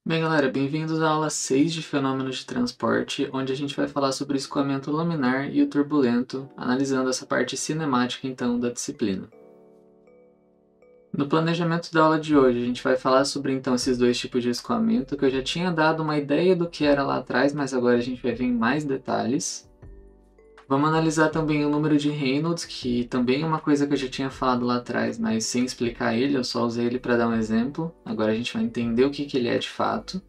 Bem, galera, bem-vindos à aula 6 de Fenômenos de Transporte, onde a gente vai falar sobre o escoamento laminar e o turbulento, analisando essa parte cinemática, então, da disciplina. No planejamento da aula de hoje, a gente vai falar sobre, então, esses dois tipos de escoamento, que eu já tinha dado uma ideia do que era lá atrás, mas agora a gente vai ver em mais detalhes. Vamos analisar também o número de Reynolds, que também é uma coisa que eu já tinha falado lá atrás, mas sem explicar ele, eu só usei ele para dar um exemplo. Agora a gente vai entender o que ele é de fato.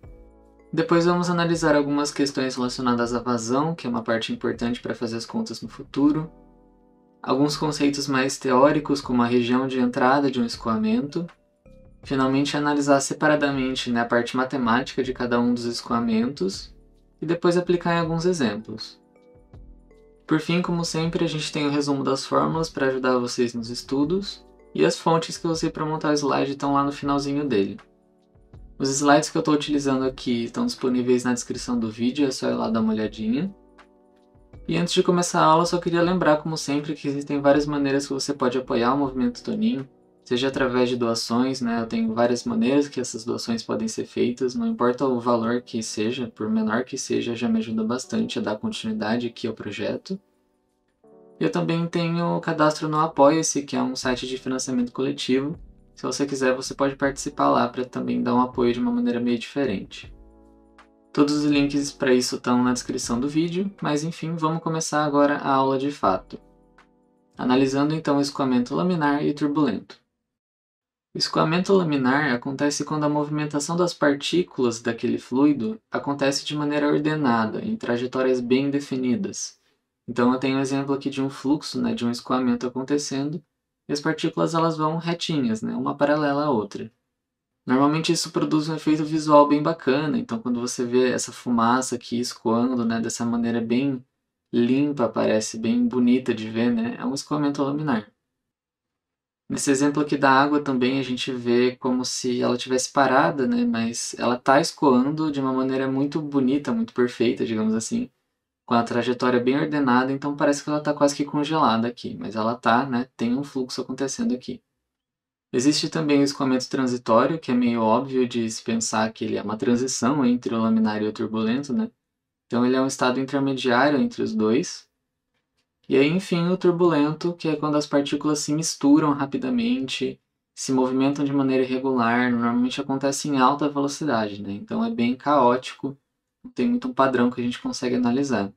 Depois vamos analisar algumas questões relacionadas à vazão, que é uma parte importante para fazer as contas no futuro. Alguns conceitos mais teóricos, como a região de entrada de um escoamento. Finalmente, analisar separadamente, a parte matemática de cada um dos escoamentos. E depois aplicar em alguns exemplos. Por fim, como sempre, a gente tem o resumo das fórmulas para ajudar vocês nos estudos. E as fontes que eu usei para montar o slide estão lá no finalzinho dele. Os slides que eu estou utilizando aqui estão disponíveis na descrição do vídeo, é só ir lá dar uma olhadinha. E antes de começar a aula, eu só queria lembrar, como sempre, que existem várias maneiras que você pode apoiar o Movimento Toninho, seja através de doações, eu tenho várias maneiras que essas doações podem ser feitas, não importa o valor que seja, por menor que seja, já me ajuda bastante a dar continuidade aqui ao projeto. Eu também tenho o cadastro no Apoia-se, que é um site de financiamento coletivo. Se você quiser, você pode participar lá para também dar um apoio de uma maneira meio diferente. Todos os links para isso estão na descrição do vídeo, mas enfim, vamos começar agora a aula de fato. Analisando então o escoamento laminar e turbulento. O escoamento laminar acontece quando a movimentação das partículas daquele fluido acontece de maneira ordenada, em trajetórias bem definidas. Então eu tenho um exemplo aqui de um fluxo, de um escoamento acontecendo, e as partículas elas vão retinhas, uma paralela à outra. Normalmente isso produz um efeito visual bem bacana, então quando você vê essa fumaça aqui escoando, dessa maneira bem limpa, parece bem bonita de ver, é um escoamento laminar. Nesse exemplo aqui da água também a gente vê como se ela tivesse parada, mas ela está escoando de uma maneira muito bonita, muito perfeita, digamos assim, com a trajetória bem ordenada, então parece que ela está quase que congelada aqui, mas ela está, tem um fluxo acontecendo aqui. Existe também o escoamento transitório, que é meio óbvio de se pensar que ele é uma transição entre o laminar e o turbulento, Então ele é um estado intermediário entre os dois. E aí, enfim, o turbulento, que é quando as partículas se misturam rapidamente, se movimentam de maneira irregular, normalmente acontece em alta velocidade, Então é bem caótico, não tem muito um padrão que a gente consegue analisar.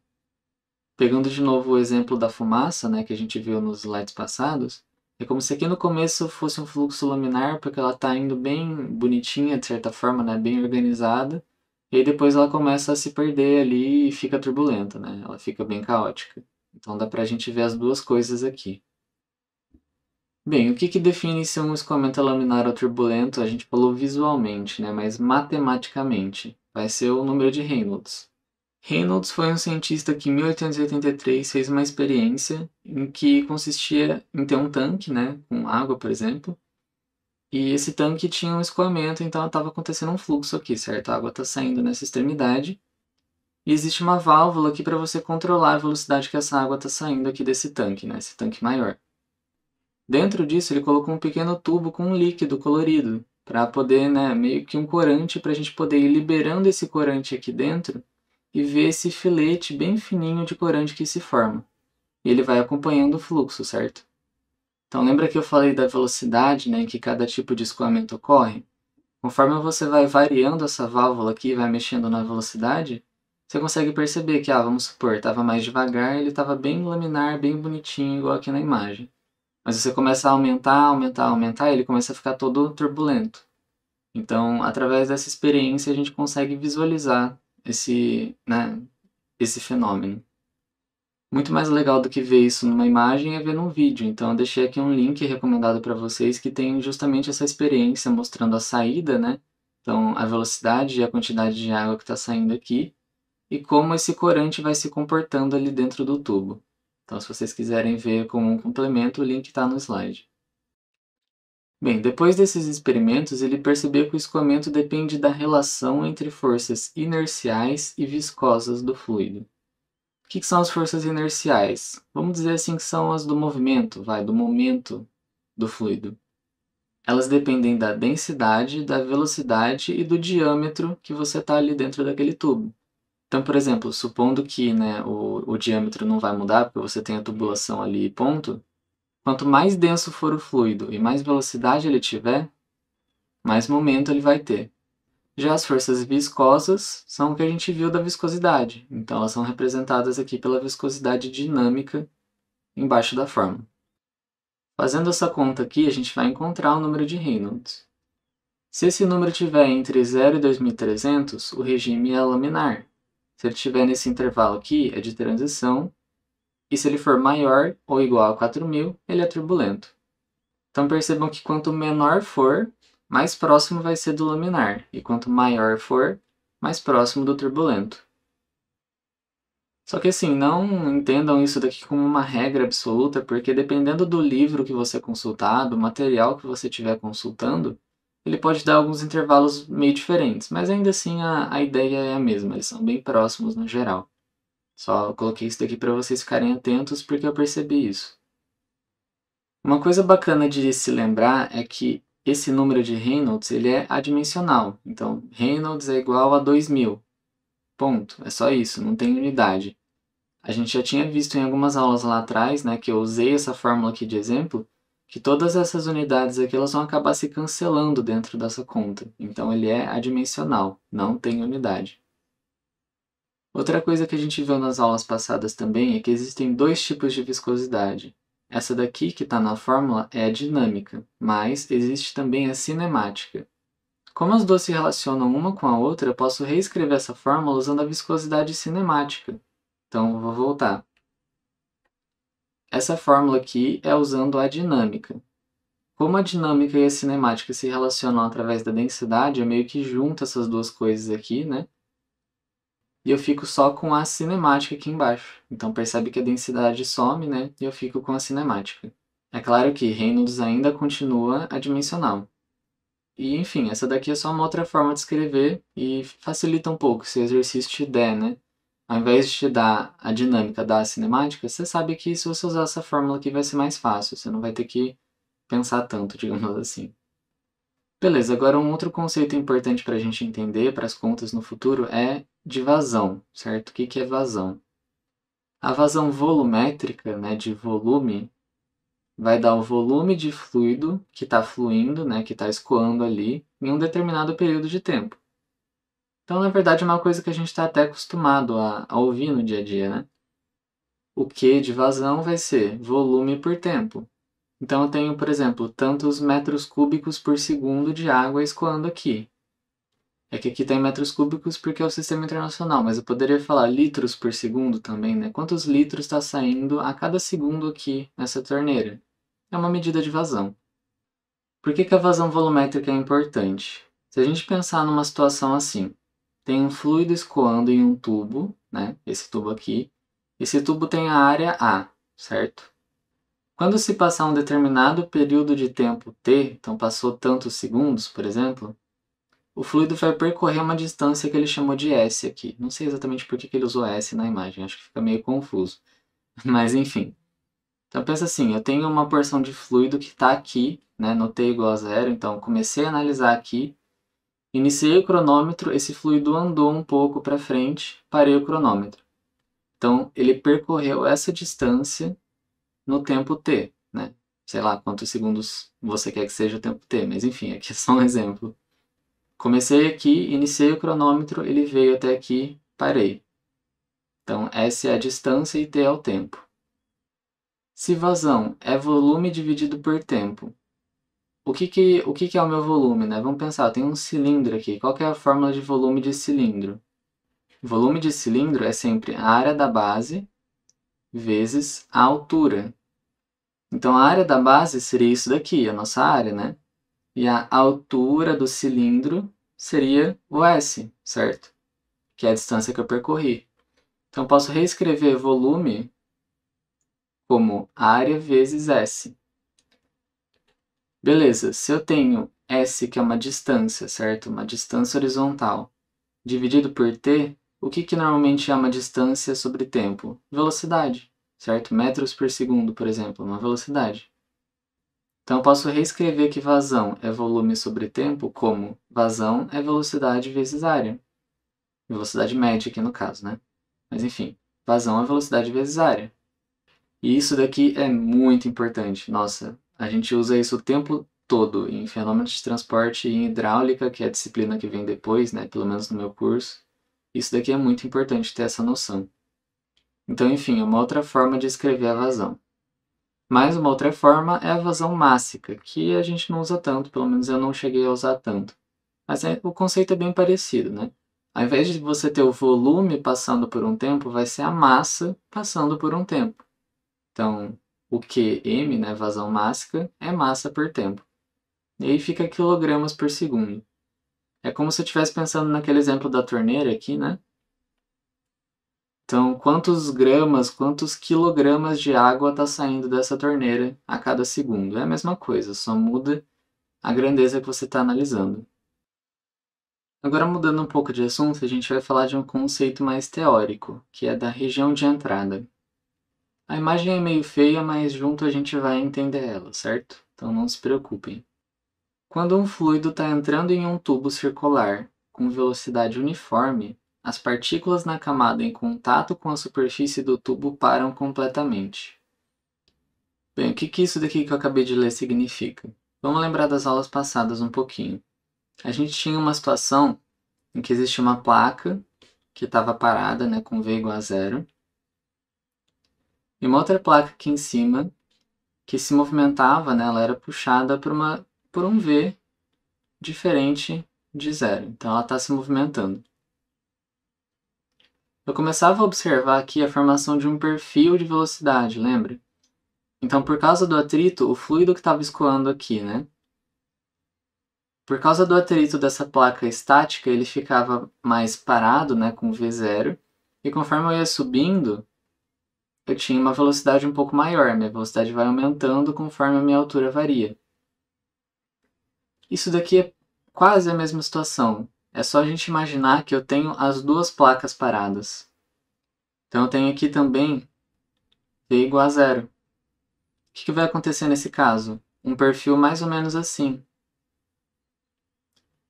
Pegando de novo o exemplo da fumaça, que a gente viu nos slides passados, é como se aqui no começo fosse um fluxo laminar, porque ela está indo bem bonitinha, de certa forma, bem organizada, e aí depois ela começa a se perder ali e fica turbulenta, Ela fica bem caótica. Então dá pra gente ver as duas coisas aqui. Bem, o que define se um escoamento é laminar ou turbulento? A gente falou visualmente, mas matematicamente vai ser o número de Reynolds. Reynolds foi um cientista que em 1883 fez uma experiência em que consistia em ter um tanque, com água, por exemplo, e esse tanque tinha um escoamento, então estava acontecendo um fluxo aqui, certo? A água está saindo nessa extremidade, e existe uma válvula aqui para você controlar a velocidade que essa água está saindo aqui desse tanque, esse tanque maior. Dentro disso, ele colocou um pequeno tubo com um líquido colorido, para poder, meio que um corante, para a gente poder ir liberando esse corante aqui dentro, e ver esse filete bem fininho de corante que se forma. E ele vai acompanhando o fluxo, certo? Então lembra que eu falei da velocidade em que cada tipo de escoamento ocorre? Conforme você vai variando essa válvula aqui e vai mexendo na velocidade, você consegue perceber que, vamos supor, estava mais devagar, ele estava bem laminar, bem bonitinho, igual aqui na imagem. Mas você começa a aumentar, ele começa a ficar todo turbulento. Então, através dessa experiência, a gente consegue visualizar esse fenômeno. Muito mais legal do que ver isso numa imagem é ver num vídeo, então eu deixei aqui um link recomendado para vocês que tem justamente essa experiência mostrando a saída, Então a velocidade e a quantidade de água que está saindo aqui e como esse corante vai se comportando ali dentro do tubo. Então se vocês quiserem ver como um complemento, o link está no slide. Bem, depois desses experimentos, ele percebeu que o escoamento depende da relação entre forças inerciais e viscosas do fluido. O que são as forças inerciais? Vamos dizer assim que são as do movimento, do momento do fluido. elas dependem da densidade, da velocidade e do diâmetro que você está ali dentro daquele tubo. Então, por exemplo, supondo que, né, o diâmetro não vai mudar, porque você tem a tubulação ali, ponto. Quanto mais denso for o fluido e mais velocidade ele tiver, mais momento ele vai ter. Já as forças viscosas são o que a gente viu da viscosidade. Então, elas são representadas aqui pela viscosidade dinâmica embaixo da fórmula. Fazendo essa conta aqui, a gente vai encontrar o número de Reynolds. Se esse número estiver entre 0 e 2300, o regime é laminar. Se ele estiver nesse intervalo aqui, é de transição. E se ele for maior ou igual a 4000, ele é turbulento. Então percebam que quanto menor for, mais próximo vai ser do laminar. E quanto maior for, mais próximo do turbulento. Só que assim, não entendam isso daqui como uma regra absoluta, porque dependendo do livro que você consultar, do material que você estiver consultando, ele pode dar alguns intervalos meio diferentes, mas ainda assim a ideia é a mesma, eles são bem próximos no geral. Só coloquei isso daqui para vocês ficarem atentos porque eu percebi isso. Uma coisa bacana de se lembrar é que esse número de Reynolds ele é adimensional, então Reynolds é igual a 2000, ponto, é só isso, não tem unidade. A gente já tinha visto em algumas aulas lá atrás, né, que eu usei essa fórmula aqui de exemplo, que todas essas unidades aqui elas vão acabar se cancelando dentro dessa conta. Então ele é adimensional, não tem unidade. Outra coisa que a gente viu nas aulas passadas também é que existem dois tipos de viscosidade. Essa daqui que está na fórmula é a dinâmica, mas existe também a cinemática. Como as duas se relacionam uma com a outra, eu posso reescrever essa fórmula usando a viscosidade cinemática. Então, eu vou voltar. Essa fórmula aqui é usando a dinâmica. Como a dinâmica e a cinemática se relacionam através da densidade, eu meio que junto essas duas coisas aqui, né? E eu fico só com a cinemática aqui embaixo. Então percebe que a densidade some, né? E eu fico com a cinemática. É claro que Reynolds ainda continua adimensional. E enfim, essa daqui é só uma outra forma de escrever e facilita um pouco se o exercício te der, né? Ao invés de te dar a dinâmica da cinemática, você sabe que se você usar essa fórmula aqui vai ser mais fácil, você não vai ter que pensar tanto, digamos assim. Beleza, agora um outro conceito importante para a gente entender para as contas no futuro é de vazão, certo? O que é vazão? A vazão volumétrica, né, de volume, vai dar o volume de fluido que está fluindo, né, que está escoando ali, em um determinado período de tempo. Então, na verdade, é uma coisa que a gente está até acostumado a ouvir no dia a dia, né? O Q de vazão vai ser volume por tempo. Então, eu tenho, por exemplo, tantos metros cúbicos por segundo de água escoando aqui. É que aqui tem metros cúbicos porque é o sistema internacional, mas eu poderia falar litros por segundo também, né? Quantos litros está saindo a cada segundo aqui nessa torneira? É uma medida de vazão. Por que a vazão volumétrica é importante? Se a gente pensar numa situação assim, tem um fluido escoando em um tubo, né? Esse tubo aqui. Esse tubo tem a área A, certo? Quando se passar um determinado período de tempo t, então passou tantos segundos, por exemplo, o fluido vai percorrer uma distância que ele chamou de S aqui. Não sei exatamente por que ele usou S na imagem, acho que fica meio confuso. Mas enfim. Então pensa assim, eu tenho uma porção de fluido que está aqui, né, no t igual a zero, então comecei a analisar aqui, iniciei o cronômetro, esse fluido andou um pouco para frente, parei o cronômetro. Então ele percorreu essa distância no tempo t, né? Sei lá quantos segundos você quer que seja o tempo t, mas enfim, aqui é só um exemplo. Comecei aqui, iniciei o cronômetro, ele veio até aqui, parei. Então, S é a distância e T é o tempo. Se vazão é volume dividido por tempo, o que é o meu volume, né? Vamos pensar, tem um cilindro aqui. Qual que é a fórmula de volume de cilindro? Volume de cilindro é sempre a área da base vezes a altura. Então, a área da base seria isso daqui, a nossa área, né? E a altura do cilindro seria o S, certo? Que é a distância que eu percorri. Então, eu posso reescrever volume como área vezes S. Beleza, se eu tenho S, que é uma distância, certo? Uma distância horizontal, dividido por T, o que normalmente é uma distância sobre tempo? Velocidade, certo? Metros por segundo, por exemplo, uma velocidade. Então, eu posso reescrever que vazão é volume sobre tempo como vazão é velocidade vezes área. Velocidade média aqui no caso, né? Mas enfim, vazão é velocidade vezes área. E isso daqui é muito importante. Nossa, a gente usa isso o tempo todo em fenômenos de transporte e em hidráulica, que é a disciplina que vem depois, né? Pelo menos no meu curso. Isso daqui é muito importante ter essa noção. Então, enfim, é uma outra forma de escrever a vazão. Mais uma outra forma é a vazão mássica, que a gente não usa tanto, pelo menos eu não cheguei a usar tanto. Mas o conceito é bem parecido, né? Ao invés de você ter o volume passando por um tempo, vai ser a massa passando por um tempo. Então, o QM, né, vazão mássica, é massa por tempo. E aí fica quilogramas por segundo. É como se eu estivesse pensando naquele exemplo da torneira aqui, né? Então, quantos gramas, quantos quilogramas de água está saindo dessa torneira a cada segundo? É a mesma coisa, só muda a grandeza que você está analisando. Agora, mudando um pouco de assunto, a gente vai falar de um conceito mais teórico, que é da região de entrada. A imagem é meio feia, mas junto a gente vai entender ela, certo? Então não se preocupem. Quando um fluido está entrando em um tubo circular com velocidade uniforme, as partículas na camada em contato com a superfície do tubo param completamente. Bem, o que isso daqui que eu acabei de ler significa? Vamos lembrar das aulas passadas um pouquinho. A gente tinha uma situação em que existia uma placa que estava parada, né, com V igual a zero, e uma outra placa aqui em cima que se movimentava, né, ela era puxada por um V diferente de zero. Então ela está se movimentando. Eu começava a observar aqui a formação de um perfil de velocidade, lembra? Então, por causa do atrito, o fluido que estava escoando aqui, né? Por causa do atrito dessa placa estática, ele ficava mais parado, né, com V0, e conforme eu ia subindo, eu tinha uma velocidade um pouco maior, minha velocidade vai aumentando conforme a minha altura varia. Isso daqui é quase a mesma situação, é só a gente imaginar que eu tenho as duas placas paradas. Então eu tenho aqui também V igual a zero. O que vai acontecer nesse caso? Um perfil mais ou menos assim,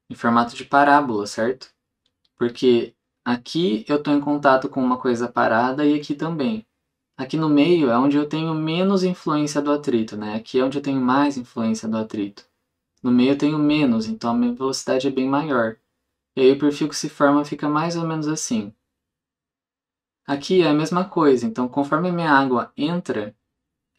em formato de parábola, certo? Porque aqui eu estou em contato com uma coisa parada e aqui também. Aqui no meio é onde eu tenho menos influência do atrito, né? Aqui é onde eu tenho mais influência do atrito. No meio eu tenho menos, então a minha velocidade é bem maior. E aí o perfil que se forma fica mais ou menos assim. Aqui é a mesma coisa, então conforme a minha água entra,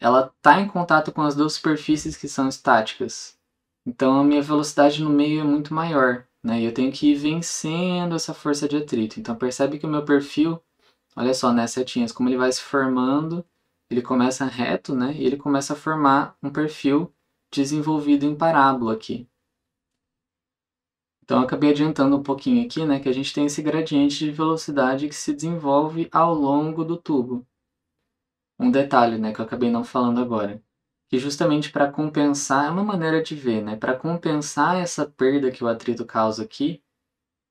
ela está em contato com as duas superfícies que são estáticas. Então a minha velocidade no meio é muito maior, né? E eu tenho que ir vencendo essa força de atrito. Então percebe que o meu perfil, olha só, né, setinhas, como ele vai se formando, ele começa reto, né? E ele começa a formar um perfil desenvolvido em parábola aqui. Então eu acabei adiantando um pouquinho aqui, né, que a gente tem esse gradiente de velocidade que se desenvolve ao longo do tubo. Um detalhe, né, que eu acabei não falando agora, que justamente para compensar, é uma maneira de ver, né, para compensar essa perda que o atrito causa aqui,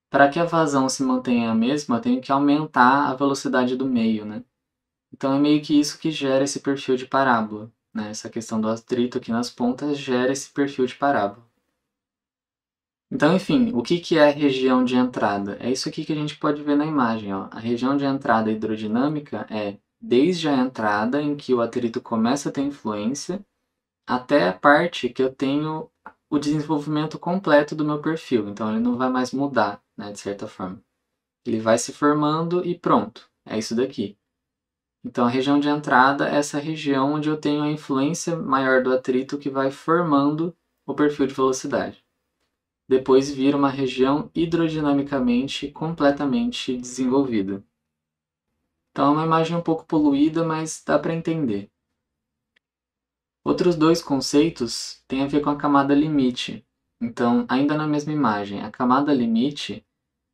para que a vazão se mantenha a mesma, eu tenho que aumentar a velocidade do meio, né. Então é meio que isso que gera esse perfil de parábola, né, essa questão do atrito aqui nas pontas gera esse perfil de parábola. Então, enfim, o que é a região de entrada? É isso aqui que a gente pode ver na imagem. Ó. A região de entrada hidrodinâmica é desde a entrada, em que o atrito começa a ter influência, até a parte que eu tenho o desenvolvimento completo do meu perfil. Então, ele não vai mais mudar, né, de certa forma. Ele vai se formando e pronto. É isso daqui. Então, a região de entrada é essa região onde eu tenho a influência maior do atrito que vai formando o perfil de velocidade. Depois vira uma região hidrodinamicamente completamente desenvolvida. Então é uma imagem um pouco poluída, mas dá para entender. Outros dois conceitos têm a ver com a camada limite. Então, ainda na mesma imagem, a camada limite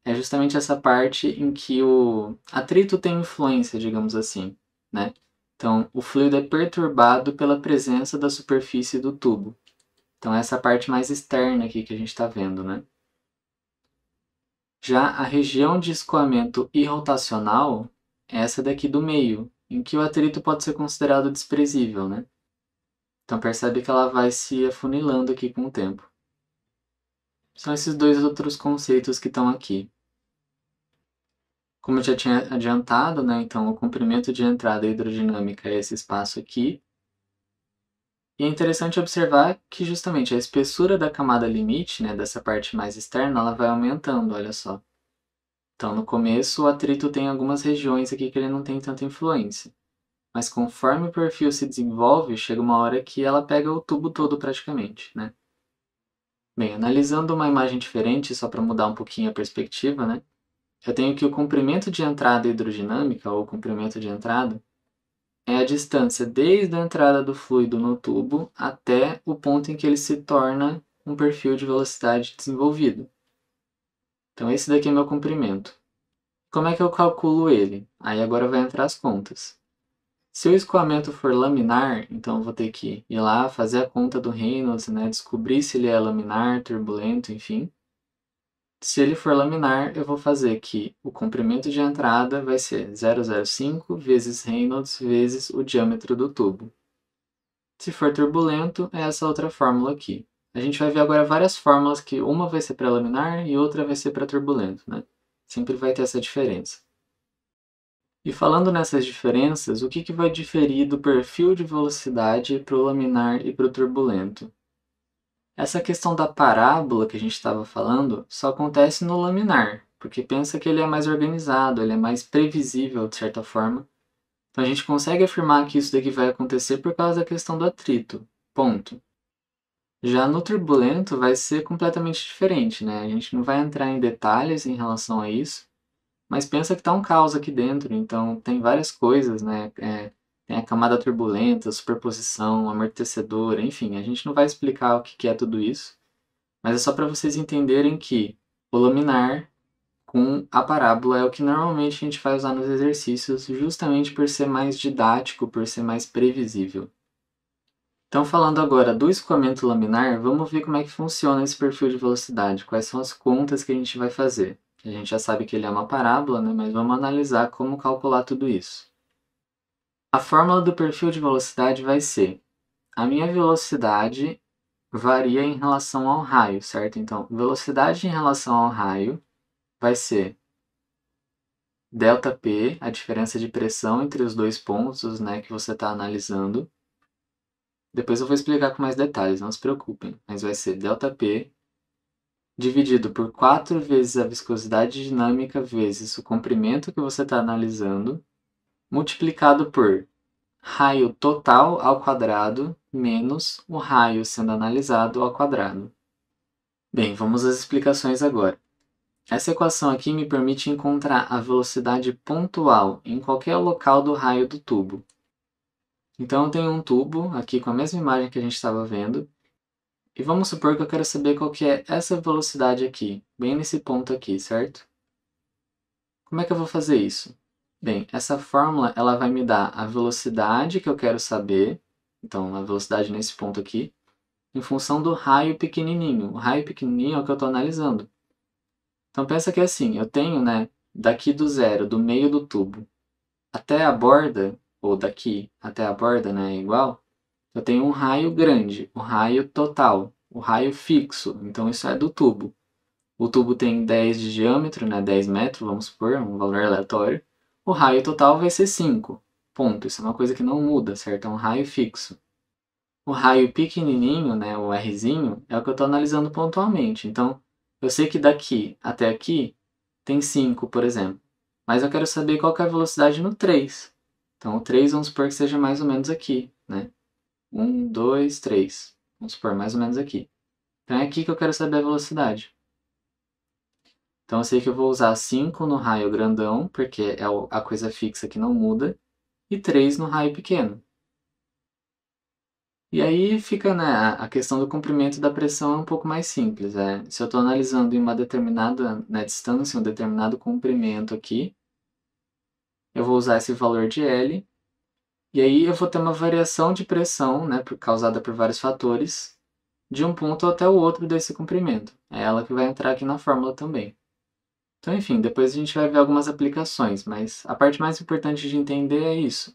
é justamente essa parte em que o atrito tem influência, digamos assim, né? Então, o fluido é perturbado pela presença da superfície do tubo. Então, essa parte mais externa aqui que a gente está vendo, né? Já a região de escoamento irrotacional é essa daqui do meio, em que o atrito pode ser considerado desprezível, né? Então percebe que ela vai se afunilando aqui com o tempo. São esses dois outros conceitos que estão aqui. Como eu já tinha adiantado, né, então o comprimento de entrada hidrodinâmica é esse espaço aqui. E é interessante observar que justamente a espessura da camada limite, né, dessa parte mais externa, ela vai aumentando, olha só. Então no começo o atrito tem algumas regiões aqui que ele não tem tanta influência. Mas conforme o perfil se desenvolve, chega uma hora que ela pega o tubo todo praticamente, né? Bem, analisando uma imagem diferente, só para mudar um pouquinho a perspectiva, né? Eu tenho que o comprimento de entrada hidrodinâmica, ou comprimento de entrada, é a distância desde a entrada do fluido no tubo até o ponto em que ele se torna um perfil de velocidade desenvolvido. Então esse daqui é meu comprimento. Como é que eu calculo ele? Aí agora vai entrar as contas. Se o escoamento for laminar, então eu vou ter que ir lá, fazer a conta do Reynolds, né, descobrir se ele é laminar, turbulento, enfim. Se ele for laminar, eu vou fazer que o comprimento de entrada vai ser 0,05 vezes Reynolds vezes o diâmetro do tubo. Se for turbulento, é essa outra fórmula aqui. A gente vai ver agora várias fórmulas que uma vai ser para laminar e outra vai ser para turbulento, né? Sempre vai ter essa diferença. E falando nessas diferenças, o que vai diferir do perfil de velocidade para o laminar e para o turbulento? Essa questão da parábola que a gente estava falando só acontece no laminar, porque pensa que ele é mais organizado, ele é mais previsível de certa forma. Então a gente consegue afirmar que isso daqui vai acontecer por causa da questão do atrito. Ponto. Já no turbulento vai ser completamente diferente, né? A gente não vai entrar em detalhes em relação a isso, mas pensa que está um caos aqui dentro, então tem várias coisas, né? Tem a camada turbulenta, superposição, amortecedor, enfim, a gente não vai explicar o que é tudo isso, mas é só para vocês entenderem que o laminar com a parábola é o que normalmente a gente vai usar nos exercícios, justamente por ser mais didático, por ser mais previsível. Então, falando agora do escoamento laminar, vamos ver como é que funciona esse perfil de velocidade, quais são as contas que a gente vai fazer. A gente já sabe que ele é uma parábola, né? Mas vamos analisar como calcular tudo isso. A fórmula do perfil de velocidade vai ser: a minha velocidade varia em relação ao raio, certo? Então, velocidade em relação ao raio vai ser ΔP, a diferença de pressão entre os dois pontos, né, que você está analisando. Depois eu vou explicar com mais detalhes, não se preocupem, mas vai ser ΔP dividido por 4 vezes a viscosidade dinâmica vezes o comprimento que você está analisando, multiplicado por raio total ao quadrado menos o raio sendo analisado ao quadrado. Bem, vamos às explicações agora. Essa equação aqui me permite encontrar a velocidade pontual em qualquer local do raio do tubo. Então eu tenho um tubo aqui com a mesma imagem que a gente estava vendo, e vamos supor que eu quero saber qual que é essa velocidade aqui, bem nesse ponto aqui, certo? Como é que eu vou fazer isso? Bem, essa fórmula ela vai me dar a velocidade que eu quero saber, então a velocidade nesse ponto aqui, em função do raio pequenininho. O raio pequenininho é o que eu estou analisando. Então pensa que é assim, eu tenho, né, daqui do zero, do meio do tubo, até a borda, ou daqui até a borda, né, é igual, eu tenho um raio grande, o raio total, o raio fixo, então isso é do tubo. O tubo tem 10 de diâmetro, né, 10 metros, vamos supor, um valor aleatório. O raio total vai ser 5. Ponto. Isso é uma coisa que não muda, certo? É um raio fixo. O raio pequenininho, né, o Rzinho, é o que eu estou analisando pontualmente. Então, eu sei que daqui até aqui tem 5, por exemplo. Mas eu quero saber qual que é a velocidade no 3. Então, o 3 vamos supor que seja mais ou menos aqui, né? 1, 2, 3. Vamos supor mais ou menos aqui. Então, é aqui que eu quero saber a velocidade. Então eu sei que eu vou usar 5 no raio grandão, porque é a coisa fixa que não muda, e 3 no raio pequeno. E aí fica, né, a questão do comprimento da pressão é um pouco mais simples. Se eu estou analisando em uma determinada, né, distância, um determinado comprimento aqui, eu vou usar esse valor de L, e aí eu vou ter uma variação de pressão, né, causada por vários fatores, de um ponto até o outro desse comprimento. É ela que vai entrar aqui na fórmula também. Então, enfim, depois a gente vai ver algumas aplicações, mas a parte mais importante de entender é isso.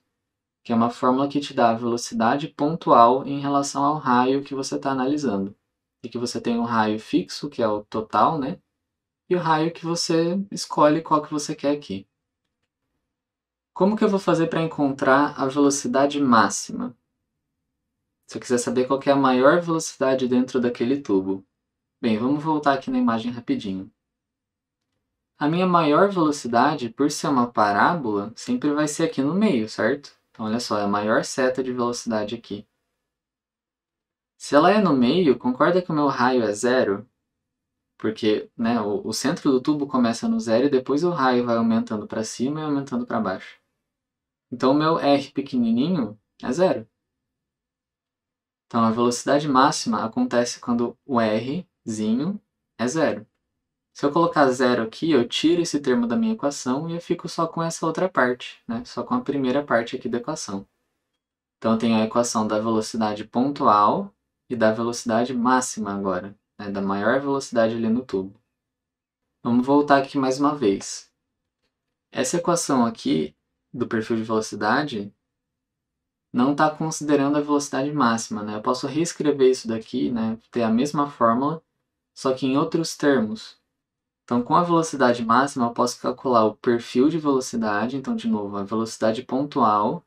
que é uma fórmula que te dá a velocidade pontual em relação ao raio que você está analisando. E que você tem um raio fixo, que é o total, né? E o raio que você escolhe qual que você quer aqui. Como que eu vou fazer para encontrar a velocidade máxima? Se eu quiser saber qual que é a maior velocidade dentro daquele tubo. Bem, vamos voltar aqui na imagem rapidinho. A minha maior velocidade, por ser uma parábola, sempre vai ser aqui no meio, certo? Então, olha só, é a maior seta de velocidade aqui. Se ela é no meio, concorda que o meu raio é zero? Porque né, o centro do tubo começa no zero e depois o raio vai aumentando para cima e aumentando para baixo. Então, o meu R pequenininho é zero. Então, a velocidade máxima acontece quando o Rzinho é zero. Se eu colocar zero aqui, eu tiro esse termo da minha equação e eu fico só com essa outra parte, né? Só com a primeira parte aqui da equação. Então, eu tenho a equação da velocidade pontual e da velocidade máxima agora, né? Da maior velocidade ali no tubo. Vamos voltar aqui mais uma vez. Essa equação aqui do perfil de velocidade não está considerando a velocidade máxima, né? Eu posso reescrever isso daqui, né? Ter a mesma fórmula, só que em outros termos. Então, com a velocidade máxima, eu posso calcular o perfil de velocidade, então, de novo, a velocidade pontual,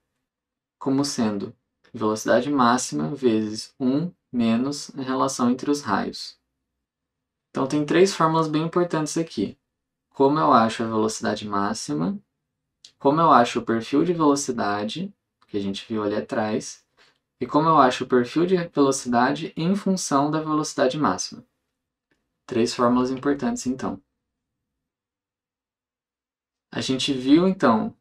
como sendo velocidade máxima vezes 1 menos a relação entre os raios. Então, tem três fórmulas bem importantes aqui. Como eu acho a velocidade máxima, como eu acho o perfil de velocidade, que a gente viu ali atrás, e como eu acho o perfil de velocidade em função da velocidade máxima. Três fórmulas importantes, então. A gente viu, então,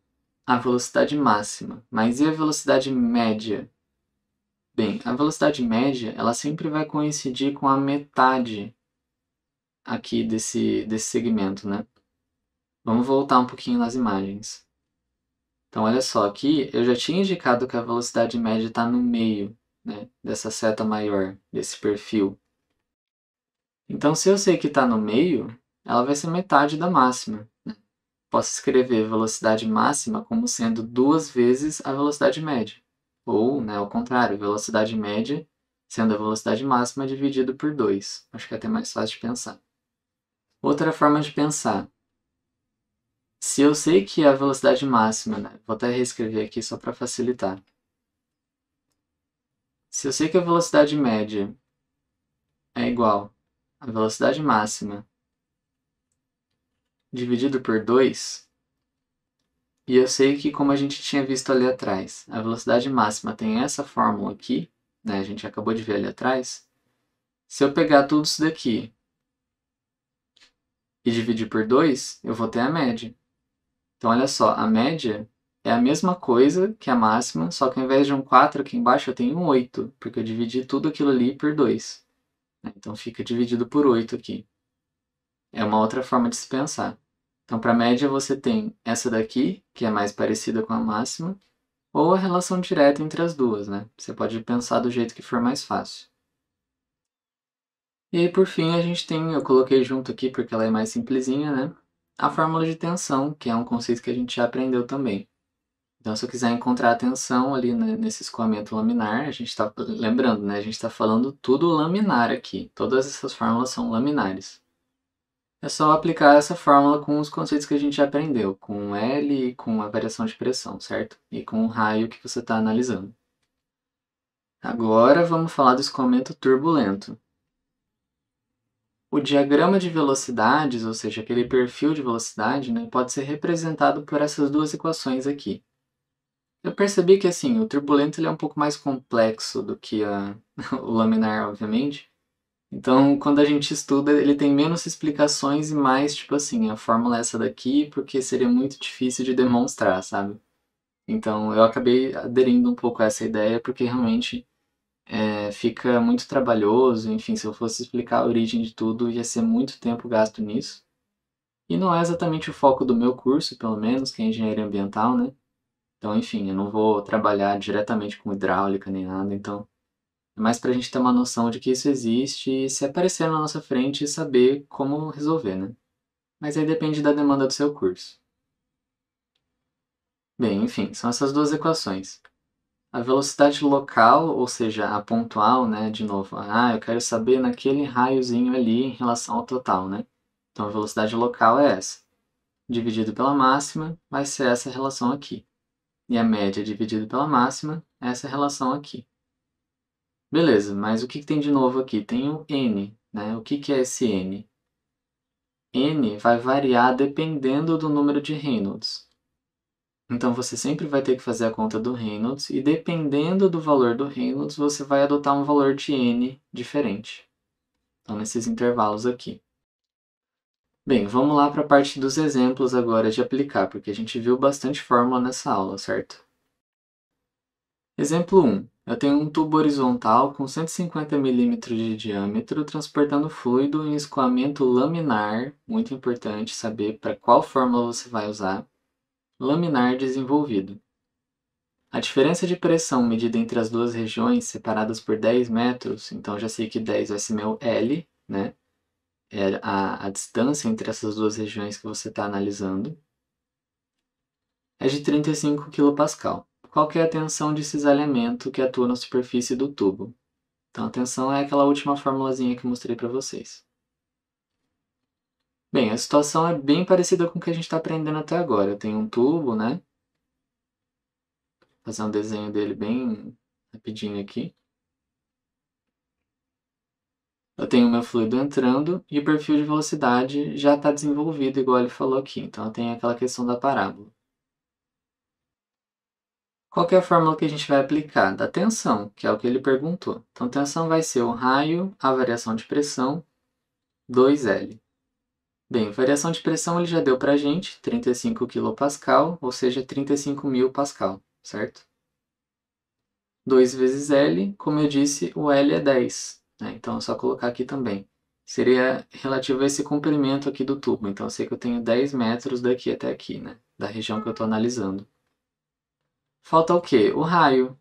a velocidade máxima, mas e a velocidade média? Bem, a velocidade média, ela sempre vai coincidir com a metade aqui desse segmento, né? Vamos voltar um pouquinho nas imagens. Então, olha só, aqui eu já tinha indicado que a velocidade média está no meio, né, dessa seta maior, desse perfil. Então, se eu sei que está no meio, ela vai ser metade da máxima. Né? Posso escrever velocidade máxima como sendo 2 vezes a velocidade média. Ou, né, ao contrário, velocidade média sendo a velocidade máxima dividido por 2. Acho que é até mais fácil de pensar. Outra forma de pensar. Se eu sei que a velocidade máxima, né, vou até reescrever aqui só para facilitar. Se eu sei que a velocidade média é igual à velocidade máxima dividido por 2, e eu sei que, como a gente tinha visto ali atrás, a velocidade máxima tem essa fórmula aqui, né, a gente acabou de ver ali atrás, se eu pegar tudo isso daqui e dividir por 2, eu vou ter a média. Então, olha só, a média é a mesma coisa que a máxima, só que ao invés de um 4 aqui embaixo, eu tenho um 8, porque eu dividi tudo aquilo ali por 2. Então, fica dividido por 8 aqui. É uma outra forma de se pensar. Então, para a média, você tem essa daqui, que é mais parecida com a máxima, ou a relação direta entre as duas, né? Você pode pensar do jeito que for mais fácil. E aí, por fim, a gente tem, eu coloquei junto aqui porque ela é mais simplesinha, né? A fórmula de tensão, que é um conceito que a gente já aprendeu também. Então, se eu quiser encontrar a tensão ali, né, nesse escoamento laminar, a gente está, lembrando, né? A gente está falando tudo laminar aqui. Todas essas fórmulas são laminares. É só aplicar essa fórmula com os conceitos que a gente já aprendeu, com L e com a variação de pressão, certo? E com o raio que você está analisando. Agora vamos falar do escoamento turbulento. O diagrama de velocidades, ou seja, aquele perfil de velocidade, né, pode ser representado por essas duas equações aqui. Eu percebi que assim, o turbulento ele é um pouco mais complexo do que o laminar, obviamente. Então, quando a gente estuda, ele tem menos explicações e mais, tipo assim, a fórmula é essa daqui porque seria muito difícil de demonstrar, sabe? Então, eu acabei aderindo um pouco a essa ideia porque realmente fica muito trabalhoso. Enfim, se eu fosse explicar a origem de tudo, ia ser muito tempo gasto nisso. E não é exatamente o foco do meu curso, pelo menos, que é engenharia ambiental, né? Então, enfim, eu não vou trabalhar diretamente com hidráulica nem nada, então é mais para a gente ter uma noção de que isso existe e se aparecer na nossa frente saber como resolver, né? Mas aí depende da demanda do seu curso. Bem, enfim, são essas duas equações. A velocidade local, ou seja, a pontual, né, de novo, eu quero saber naquele raiozinho ali em relação ao total, né? Então, a velocidade local é essa. Dividido pela máxima, vai ser essa relação aqui. E a média dividido pela máxima, é essa relação aqui. Beleza, mas o que tem de novo aqui? Tem o n, né? O que é esse n? N vai variar dependendo do número de Reynolds. Então, você sempre vai ter que fazer a conta do Reynolds e dependendo do valor do Reynolds, você vai adotar um valor de n diferente. Então, nesses intervalos aqui. Bem, vamos lá para a parte dos exemplos agora de aplicar, porque a gente viu bastante fórmula nessa aula, certo? Exemplo 1. Eu tenho um tubo horizontal com 150 mm de diâmetro transportando fluido em escoamento laminar, muito importante saber para qual fórmula você vai usar, laminar desenvolvido. A diferença de pressão medida entre as duas regiões separadas por 10 metros, então já sei que 10 vai ser meu L, né? É a distância entre essas duas regiões que você está analisando, é de 35 kPa. Qual que é a tensão de cisalhamento que atua na superfície do tubo? Então, a tensão é aquela última formulazinha que eu mostrei para vocês. Bem, a situação é bem parecida com o que a gente está aprendendo até agora. Eu tenho um tubo, né? Vou fazer um desenho dele bem rapidinho aqui. Eu tenho o meu fluido entrando e o perfil de velocidade já está desenvolvido, igual ele falou aqui. Então, eu tenho aquela questão da parábola. Qual que é a fórmula que a gente vai aplicar? Da tensão, que é o que ele perguntou. Então, tensão vai ser o raio, a variação de pressão, 2L. Bem, variação de pressão ele já deu para a gente, 35 kPa, ou seja, 35.000 pascal, certo? 2 vezes L, como eu disse, o L é 10, né? Então é só colocar aqui também. Seria relativo a esse comprimento aqui do tubo, então eu sei que eu tenho 10 metros daqui até aqui, né? Da região que eu estou analisando. Falta o quê? O raio.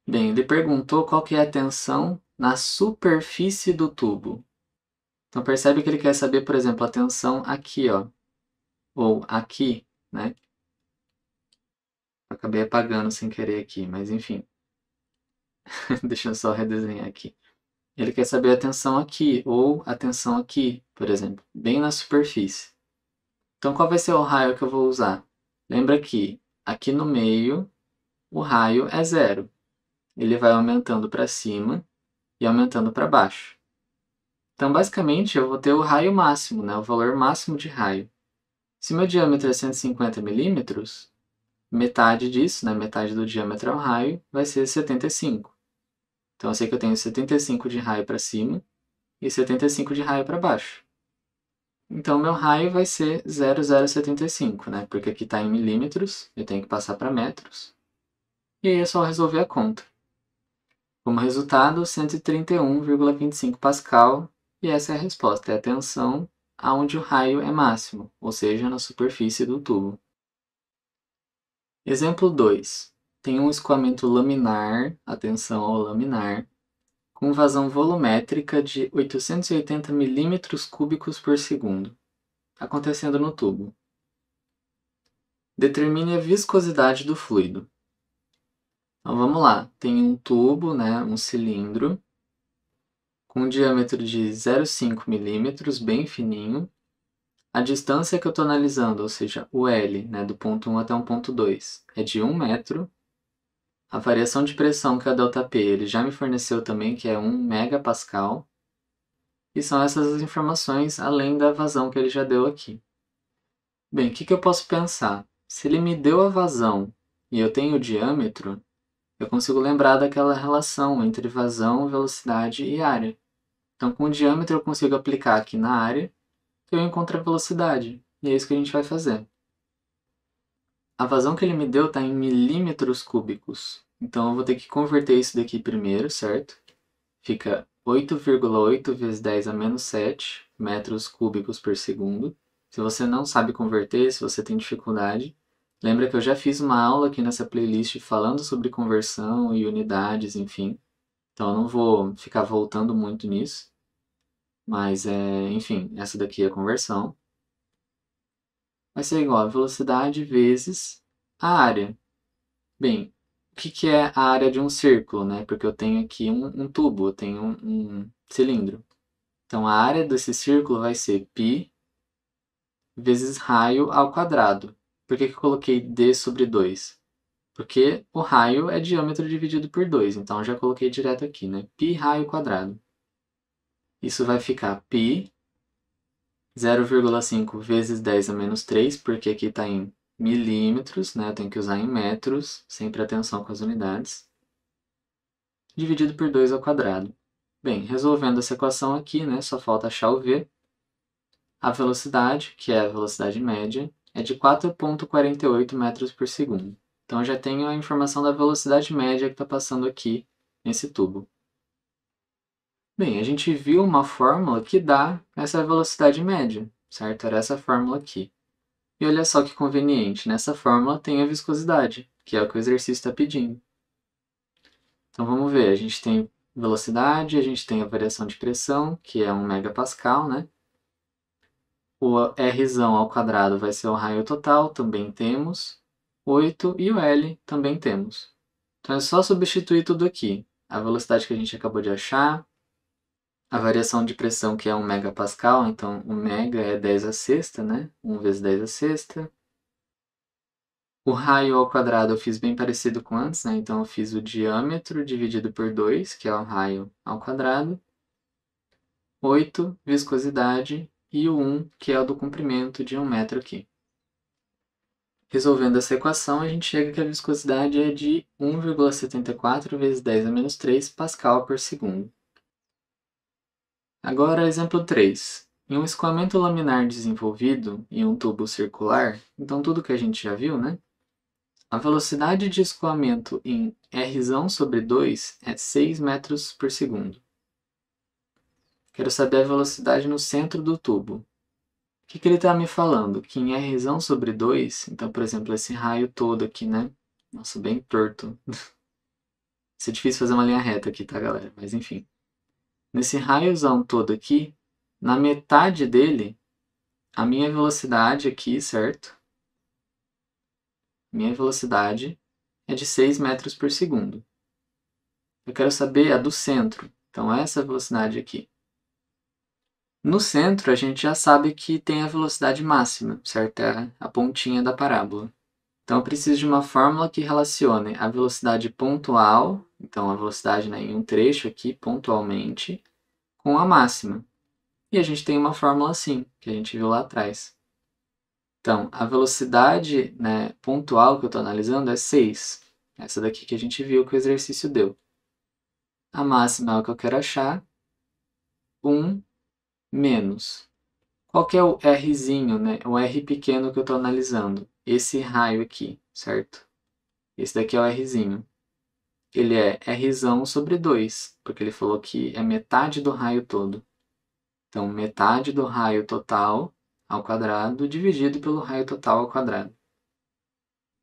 Bem, ele perguntou qual que é a tensão na superfície do tubo. Então percebe que ele quer saber, por exemplo, a tensão aqui, ó, ou aqui, né? Acabei apagando sem querer aqui, mas enfim. Deixa eu só redesenhar aqui. Ele quer saber a tensão aqui, ou a tensão aqui, por exemplo, bem na superfície. Então qual vai ser o raio que eu vou usar? Lembra que aqui no meio o raio é zero. Ele vai aumentando para cima e aumentando para baixo. Então basicamente eu vou ter o raio máximo, né? O valor máximo de raio. Se meu diâmetro é 150 milímetros, metade disso, né? Metade do diâmetro é o raio, vai ser 75. Então eu sei que eu tenho 75 de raio para cima e 75 de raio para baixo. Então meu raio vai ser 0,075, né? Porque aqui está em milímetros, eu tenho que passar para metros. E aí é só resolver a conta. Como resultado, 131,25 pascal, e essa é a resposta, é a tensão aonde o raio é máximo, ou seja, na superfície do tubo. Exemplo 2. Tem um escoamento laminar, atenção ao laminar, com vazão volumétrica de 880 milímetros cúbicos por segundo, acontecendo no tubo. Determine a viscosidade do fluido. Então vamos lá, tem um tubo, né, um cilindro, com um diâmetro de 0,5 milímetros, bem fininho. A distância que eu estou analisando, ou seja, o L, né, do ponto 1 até o ponto 2, é de 1 metro. A variação de pressão, que é a ΔP, ele já me forneceu também, que é 1 megapascal. E são essas as informações, além da vazão que ele já deu aqui. Bem, o que eu posso pensar? Se ele me deu a vazão e eu tenho o diâmetro, eu consigo lembrar daquela relação entre vazão, velocidade e área. Então, com o diâmetro eu consigo aplicar aqui na área, que eu encontro a velocidade. E é isso que a gente vai fazer. A vazão que ele me deu está em milímetros cúbicos. Então, eu vou ter que converter isso daqui primeiro, certo? Fica 8,8 vezes 10 a menos 7 metros cúbicos por segundo. Se você não sabe converter, se você tem dificuldade, lembra que eu já fiz uma aula aqui nessa playlist falando sobre conversão e unidades, enfim. Então, eu não vou ficar voltando muito nisso. Mas, enfim, essa daqui é a conversão. Vai ser igual a velocidade vezes a área. Bem, O que é a área de um círculo, né? Porque eu tenho aqui um tubo, eu tenho um cilindro. Então, a área desse círculo vai ser π vezes raio ao quadrado. Por que eu coloquei d sobre 2? Porque o raio é diâmetro dividido por 2, então eu já coloquei direto aqui, né? Π raio quadrado. Isso vai ficar π 0,5 vezes 10 a menos 3, porque aqui está em milímetros, né? Eu tenho que usar em metros, sempre atenção com as unidades. Dividido por 2 ao quadrado. Bem, resolvendo essa equação aqui, né? Só falta achar o v. A velocidade, que é a velocidade média, é de 4,48 metros por segundo. Então eu já tenho a informação da velocidade média que está passando aqui nesse tubo. Bem, a gente viu uma fórmula que dá essa velocidade média, certo? Era essa fórmula aqui. E olha só que conveniente, nessa fórmula tem a viscosidade, que é o que o exercício está pedindo. Então vamos ver, a gente tem velocidade, a gente tem a variação de pressão, que é 1 megapascal, né? O R ao quadrado vai ser o raio total, também temos 8, e o L também temos. Então é só substituir tudo aqui. A velocidade que a gente acabou de achar, a variação de pressão que é 1 megapascal, então o mega é 10 a sexta, né? 1 vezes 10 a sexta. O raio ao quadrado eu fiz bem parecido com antes, né? Então eu fiz o diâmetro dividido por 2, que é o raio ao quadrado. 8, viscosidade, e o 1, que é o do comprimento de 1 metro aqui. Resolvendo essa equação, a gente chega que a viscosidade é de 1,74 vezes 10 a menos 3 pascal por segundo. Agora, exemplo 3. Em um escoamento laminar desenvolvido em um tubo circular, então tudo que a gente já viu, né? A velocidade de escoamento em R sobre 2 é 6 metros por segundo. Quero saber a velocidade no centro do tubo. O que ele está me falando? Que em R sobre 2, então, por exemplo, esse raio todo aqui, né? Nossa, bem torto. Isso é difícil fazer uma linha reta aqui, tá, galera? Mas enfim. Nesse raiozão todo aqui, na metade dele, a minha velocidade aqui, certo? Minha velocidade é de 6 metros por segundo. Eu quero saber a do centro. Então, essa é a velocidade aqui. No centro, a gente já sabe que tem a velocidade máxima, certo? É a pontinha da parábola. Então, eu preciso de uma fórmula que relacione a velocidade pontual, então a velocidade, né, em um trecho aqui, pontualmente, com a máxima. E a gente tem uma fórmula assim, que a gente viu lá atrás. Então, a velocidade, né, pontual que eu estou analisando é 6. Essa daqui que a gente viu que o exercício deu. A máxima é o que eu quero achar. 1 menos. Qual que é o Rzinho, né? O R pequeno que eu estou analisando? Esse raio aqui, certo? Esse daqui é o Rzinho. Ele é R sobre 2, porque ele falou que é metade do raio todo. Então, metade do raio total ao quadrado dividido pelo raio total ao quadrado.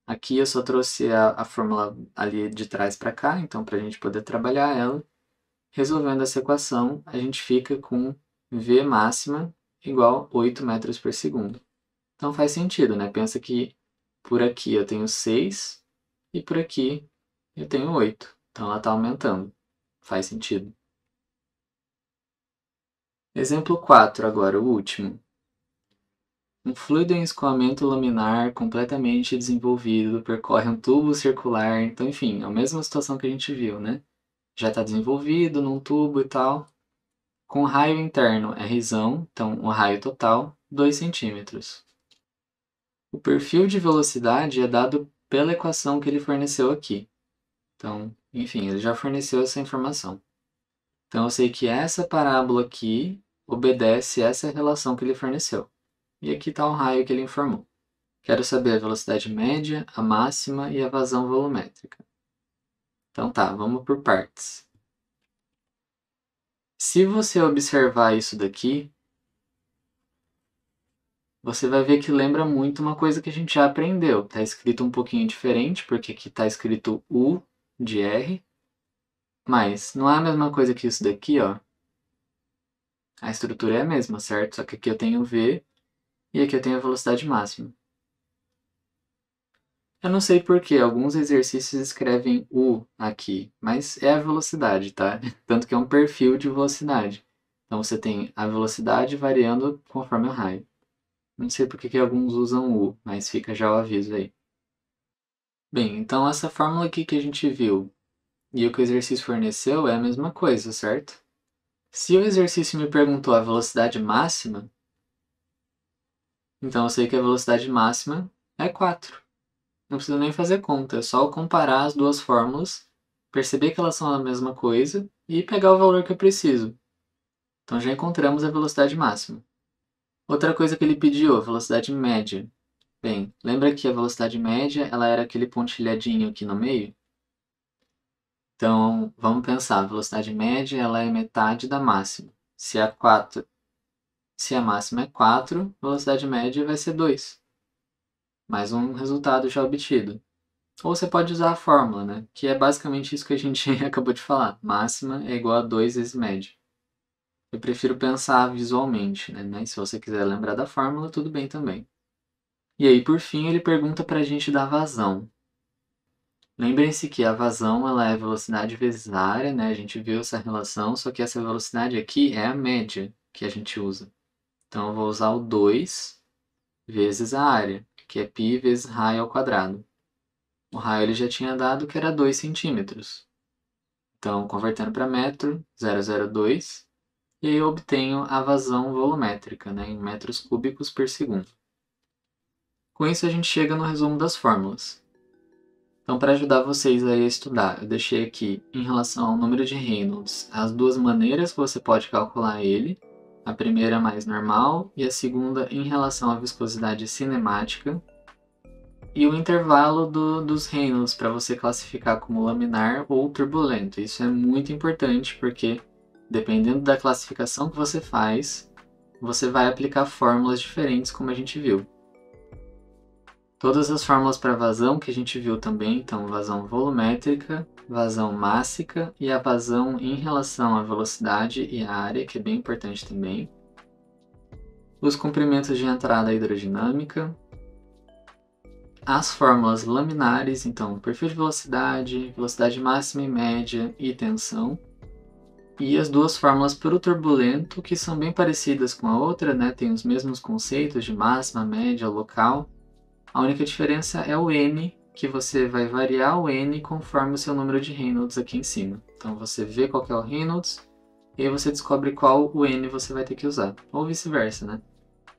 Aqui eu só trouxe a fórmula ali de trás para cá, então para a gente poder trabalhar ela. Resolvendo essa equação, a gente fica com V máxima igual a 8 metros por segundo. Então faz sentido, né? Pensa que por aqui eu tenho 6 e por aqui eu tenho 8. Então ela está aumentando. Faz sentido. Exemplo 4 agora, o último. Um fluido em escoamento laminar completamente desenvolvido percorre um tubo circular. Então, enfim, é a mesma situação que a gente viu, né? Já está desenvolvido num tubo e tal. Com raio interno Rzão, então o raio total, 2 centímetros. O perfil de velocidade é dado pela equação que ele forneceu aqui. Então, enfim, ele já forneceu essa informação. Então eu sei que essa parábola aqui obedece essa relação que ele forneceu. E aqui está o raio que ele informou. Quero saber a velocidade média, a máxima e a vazão volumétrica. Então tá, vamos por partes. Se você observar isso daqui, você vai ver que lembra muito uma coisa que a gente já aprendeu. Está escrito um pouquinho diferente, porque aqui está escrito U de R, mas não é a mesma coisa que isso daqui, ó. A estrutura é a mesma, certo? Só que aqui eu tenho V e aqui eu tenho a velocidade máxima. Eu não sei por que alguns exercícios escrevem U aqui, mas é a velocidade, tá? Tanto que é um perfil de velocidade. Então você tem a velocidade variando conforme o raio. Não sei por que alguns usam U, mas fica já o aviso aí. Bem, então essa fórmula aqui que a gente viu e o que o exercício forneceu é a mesma coisa, certo? Se o exercício me perguntou a velocidade máxima, então eu sei que a velocidade máxima é 4. Não preciso nem fazer conta, é só eu comparar as duas fórmulas, perceber que elas são a mesma coisa e pegar o valor que eu preciso. Então já encontramos a velocidade máxima. Outra coisa que ele pediu, a velocidade média. Bem, lembra que a velocidade média ela era aquele pontilhadinho aqui no meio? Então, vamos pensar, a velocidade média ela é metade da máxima. Se a máxima é 4, a velocidade média vai ser 2. Mais um resultado já obtido. Ou você pode usar a fórmula, né? Que é basicamente isso que a gente acabou de falar. Máxima é igual a 2 vezes média. Eu prefiro pensar visualmente, né? Mas se você quiser lembrar da fórmula, tudo bem também. E aí, por fim, ele pergunta para a gente da vazão. Lembrem-se que a vazão ela é velocidade vezes a área, né? A gente viu essa relação, só que essa velocidade aqui é a média que a gente usa. Então, eu vou usar o 2 vezes a área, que é π vezes raio ao quadrado. O raio ele já tinha dado que era 2 centímetros. Então, convertendo para metro, 0,02, e aí eu obtenho a vazão volumétrica, né, em metros cúbicos por segundo. Com isso, a gente chega no resumo das fórmulas. Então, para ajudar vocês a estudar, eu deixei aqui, em relação ao número de Reynolds, as duas maneiras que você pode calcular ele. A primeira mais normal e a segunda em relação à viscosidade cinemática. E o intervalo dos Reynolds para você classificar como laminar ou turbulento. Isso é muito importante porque, dependendo da classificação que você faz, você vai aplicar fórmulas diferentes, como a gente viu. Todas as fórmulas para vazão que a gente viu também, então vazão volumétrica, vazão mássica e a vazão em relação à velocidade e à área, que é bem importante também. Os comprimentos de entrada hidrodinâmica, as fórmulas laminares, então perfil de velocidade, velocidade máxima e média e tensão. E as duas fórmulas para o turbulento, que são bem parecidas com a outra, né? Tem os mesmos conceitos de máxima, média, local. A única diferença é o N, que você vai variar o N conforme o seu número de Reynolds aqui em cima. Então você vê qual que é o Reynolds, e aí você descobre qual o N você vai ter que usar. Ou vice-versa, né?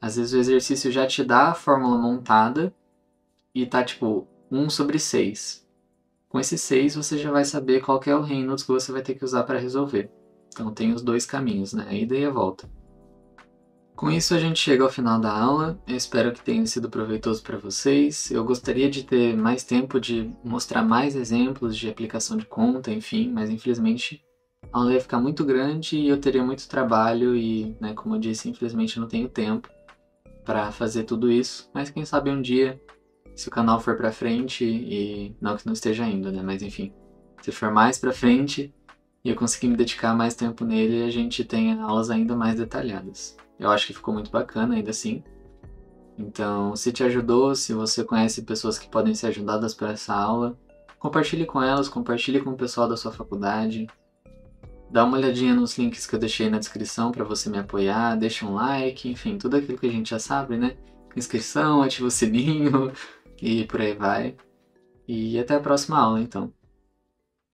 Às vezes o exercício já te dá a fórmula montada, e tá tipo 1 sobre 6. Com esse 6 você já vai saber qual que é o Reynolds que você vai ter que usar para resolver. Então tem os dois caminhos, né? A ida e a volta. Com isso a gente chega ao final da aula. Eu espero que tenha sido proveitoso para vocês. Eu gostaria de ter mais tempo de mostrar mais exemplos de aplicação de conta, enfim, mas infelizmente a aula ia ficar muito grande e eu teria muito trabalho e, né, como eu disse, infelizmente eu não tenho tempo para fazer tudo isso. Mas quem sabe um dia, se o canal for pra frente, e não que não esteja ainda, né? Mas enfim, se for mais pra frente e eu conseguir me dedicar mais tempo nele, a gente tem aulas ainda mais detalhadas. Eu acho que ficou muito bacana ainda assim. Então, se te ajudou, se você conhece pessoas que podem ser ajudadas por essa aula, compartilhe com elas, compartilhe com o pessoal da sua faculdade. Dá uma olhadinha nos links que eu deixei na descrição para você me apoiar, deixa um like, enfim, tudo aquilo que a gente já sabe, né? Inscrição, ativa o sininho, e por aí vai. E até a próxima aula, então.